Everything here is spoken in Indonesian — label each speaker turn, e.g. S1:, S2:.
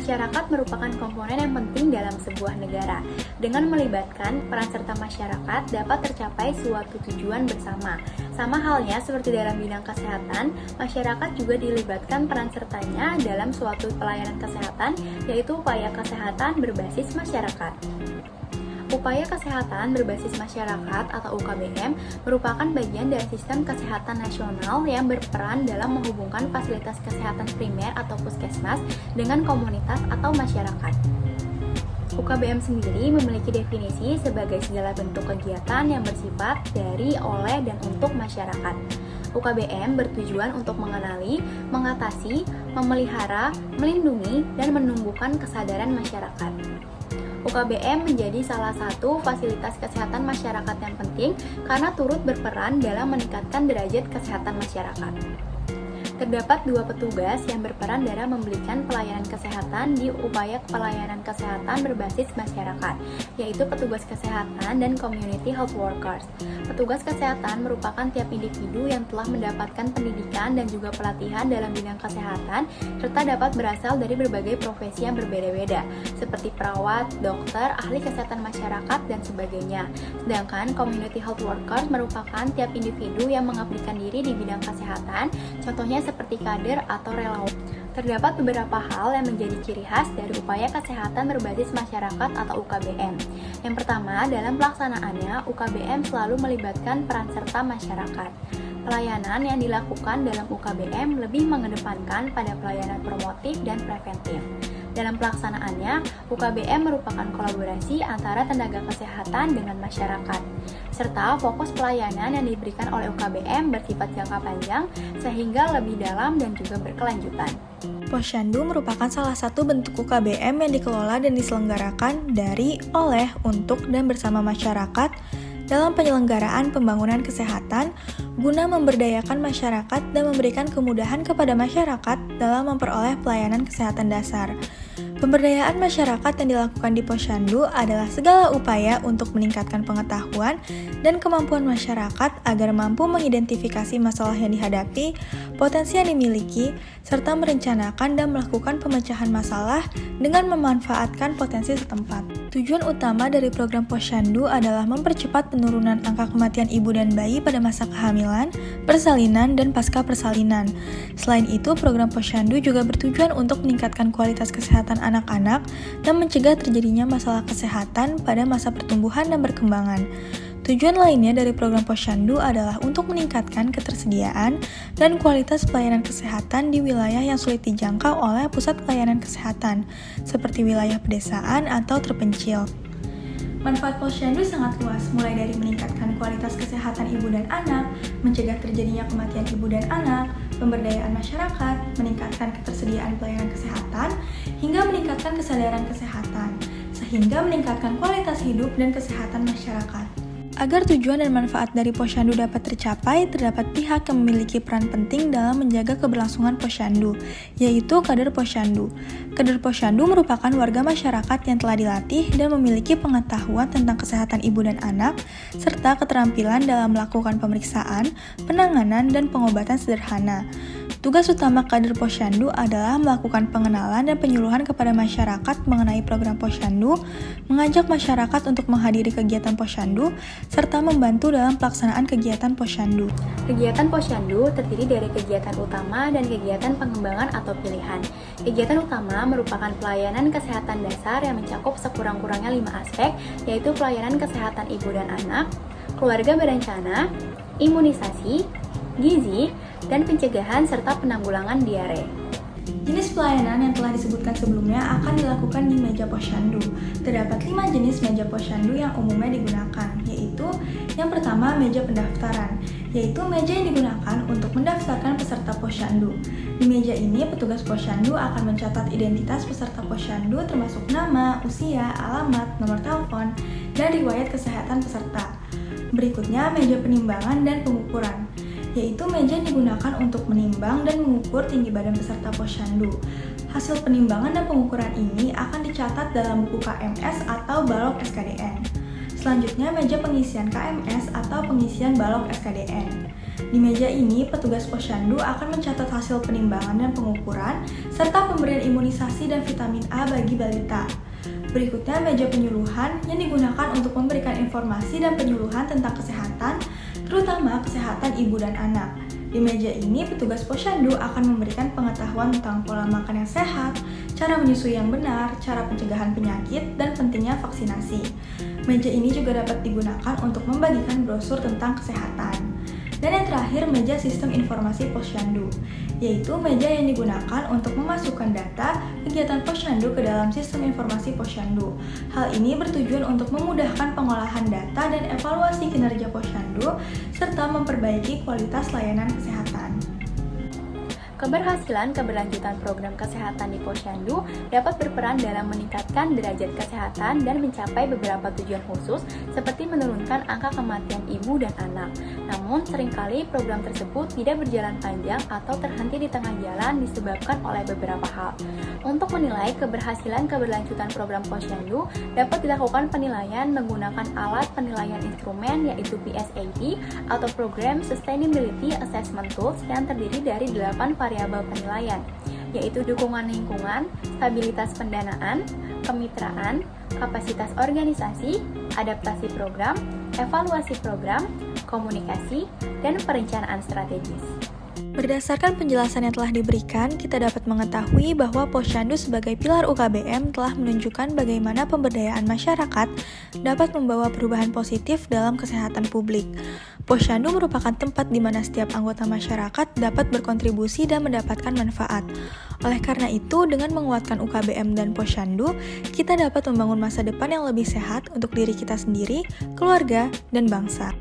S1: Masyarakat merupakan komponen yang penting dalam sebuah negara. Dengan melibatkan peran serta masyarakat dapat tercapai suatu tujuan bersama. Sama halnya seperti dalam bidang kesehatan, masyarakat juga dilibatkan peran sertanya dalam suatu pelayanan kesehatan, yaitu upaya kesehatan berbasis masyarakat. Upaya kesehatan berbasis masyarakat atau UKBM merupakan bagian dari sistem kesehatan nasional yang berperan dalam menghubungkan fasilitas kesehatan primer atau puskesmas dengan komunitas atau masyarakat. UKBM sendiri memiliki definisi sebagai segala bentuk kegiatan yang bersifat dari, oleh, dan untuk masyarakat. UKBM bertujuan untuk mengenali, mengatasi, memelihara, melindungi, dan menumbuhkan kesadaran masyarakat. UKBM menjadi salah satu fasilitas kesehatan masyarakat yang penting karena turut berperan dalam meningkatkan derajat kesehatan masyarakat. Terdapat dua petugas yang berperan dalam memberikan pelayanan kesehatan di upaya pelayanan kesehatan berbasis masyarakat, yaitu petugas kesehatan dan community health workers. Petugas kesehatan merupakan tiap individu yang telah mendapatkan pendidikan dan juga pelatihan dalam bidang kesehatan, serta dapat berasal dari berbagai profesi yang berbeda-beda, seperti perawat, dokter, ahli kesehatan masyarakat, dan sebagainya. Sedangkan community health workers merupakan tiap individu yang mengabdikan diri di bidang kesehatan, contohnya seperti kader atau relawan. Terdapat beberapa hal yang menjadi ciri khas dari upaya kesehatan berbasis masyarakat atau UKBM. Yang pertama, dalam pelaksanaannya, UKBM selalu melibatkan peran serta masyarakat. Pelayanan yang dilakukan dalam UKBM lebih mengedepankan pada pelayanan promotif dan preventif. Dalam pelaksanaannya, UKBM merupakan kolaborasi antara tenaga kesehatan dengan masyarakat, serta fokus pelayanan yang diberikan oleh UKBM bersifat jangka panjang sehingga lebih dalam dan juga berkelanjutan.
S2: Posyandu merupakan salah satu bentuk UKBM yang dikelola dan diselenggarakan dari, oleh, untuk, dan bersama masyarakat dalam penyelenggaraan pembangunan kesehatan guna memberdayakan masyarakat dan memberikan kemudahan kepada masyarakat dalam memperoleh pelayanan kesehatan dasar. Pemberdayaan masyarakat yang dilakukan di Posyandu adalah segala upaya untuk meningkatkan pengetahuan dan kemampuan masyarakat agar mampu mengidentifikasi masalah yang dihadapi, potensi yang dimiliki, serta merencanakan dan melakukan pemecahan masalah dengan memanfaatkan potensi setempat. Tujuan utama dari program Posyandu adalah mempercepat penurunan angka kematian ibu dan bayi pada masa kehamilan, persalinan, dan pasca persalinan. Selain itu, program Posyandu juga bertujuan untuk meningkatkan kualitas kesehatan anak-anak dan mencegah terjadinya masalah kesehatan pada masa pertumbuhan dan perkembangan. Tujuan lainnya dari program Posyandu adalah untuk meningkatkan ketersediaan dan kualitas pelayanan kesehatan di wilayah yang sulit dijangkau oleh pusat pelayanan kesehatan, seperti wilayah pedesaan atau terpencil. Manfaat Posyandu sangat luas, mulai dari meningkatkan kualitas kesehatan ibu dan anak, mencegah terjadinya kematian ibu dan anak, pemberdayaan masyarakat, meningkatkan ketersediaan pelayanan kesehatan, hingga meningkatkan kesadaran kesehatan, sehingga meningkatkan kualitas hidup dan kesehatan masyarakat. Agar tujuan dan manfaat dari Posyandu dapat tercapai, terdapat pihak yang memiliki peran penting dalam menjaga keberlangsungan Posyandu, yaitu kader Posyandu. Kader Posyandu merupakan warga masyarakat yang telah dilatih dan memiliki pengetahuan tentang kesehatan ibu dan anak, serta keterampilan dalam melakukan pemeriksaan, penanganan, dan pengobatan sederhana. Tugas utama kader Posyandu adalah melakukan pengenalan dan penyuluhan kepada masyarakat mengenai program Posyandu, mengajak masyarakat untuk menghadiri kegiatan Posyandu, serta membantu dalam pelaksanaan kegiatan Posyandu.
S1: Kegiatan Posyandu terdiri dari kegiatan utama dan kegiatan pengembangan atau pilihan. Kegiatan utama merupakan pelayanan kesehatan dasar yang mencakup sekurang-kurangnya 5 aspek, yaitu pelayanan kesehatan ibu dan anak, keluarga berencana, imunisasi, gizi, dan pencegahan serta penanggulangan diare.
S2: Jenis pelayanan yang telah disebutkan sebelumnya akan dilakukan di meja Posyandu. Terdapat 5 jenis meja Posyandu yang umumnya digunakan, yaitu yang pertama meja pendaftaran, yaitu meja yang digunakan untuk mendaftarkan peserta Posyandu. Di meja ini, petugas Posyandu akan mencatat identitas peserta Posyandu termasuk nama, usia, alamat, nomor telepon, dan riwayat kesehatan peserta. Berikutnya, meja penimbangan dan pengukuran, yaitu meja yang digunakan untuk menimbang dan mengukur tinggi badan peserta Posyandu. Hasil penimbangan dan pengukuran ini akan dicatat dalam buku KMS atau balok SKDN. Selanjutnya, meja pengisian KMS atau pengisian balok SKDN. Di meja ini, petugas posyandu akan mencatat hasil penimbangan dan pengukuran, serta pemberian imunisasi dan vitamin A bagi balita. Berikutnya, meja penyuluhan yang digunakan untuk memberikan informasi dan penyuluhan tentang kesehatan, terutama kesehatan ibu dan anak. Di meja ini, petugas posyandu akan memberikan pengetahuan tentang pola makan yang sehat, cara menyusui yang benar, cara pencegahan penyakit, dan pentingnya vaksinasi. Meja ini juga dapat digunakan untuk membagikan brosur tentang kesehatan. Dan yang terakhir, meja sistem informasi posyandu, yaitu meja yang digunakan untuk memasukkan data kegiatan posyandu ke dalam sistem informasi posyandu. Hal ini bertujuan untuk memudahkan pengolahan data dan evaluasi kinerja posyandu, serta memperbaiki kualitas layanan kesehatan.
S1: Keberhasilan keberlanjutan program kesehatan di posyandu dapat berperan dalam meningkatkan derajat kesehatan dan mencapai beberapa tujuan khusus seperti menurunkan angka kematian ibu dan anak. Namun, seringkali program tersebut tidak berjalan panjang atau terhenti di tengah jalan disebabkan oleh beberapa hal. Untuk menilai keberhasilan keberlanjutan program posyandu, dapat dilakukan penilaian menggunakan alat penilaian instrumen yaitu PSAT atau Program Sustainability Assessment Tools yang terdiri dari 8 variabel penilaian, yaitu dukungan lingkungan, stabilitas pendanaan, kemitraan, kapasitas organisasi, adaptasi program, evaluasi program, komunikasi, dan perencanaan strategis.
S2: Berdasarkan penjelasan yang telah diberikan, kita dapat mengetahui bahwa posyandu sebagai pilar UKBM telah menunjukkan bagaimana pemberdayaan masyarakat dapat membawa perubahan positif dalam kesehatan publik. Posyandu merupakan tempat di mana setiap anggota masyarakat dapat berkontribusi dan mendapatkan manfaat. Oleh karena itu, dengan menguatkan UKBM dan posyandu, kita dapat membangun masa depan yang lebih sehat untuk diri kita sendiri, keluarga, dan bangsa.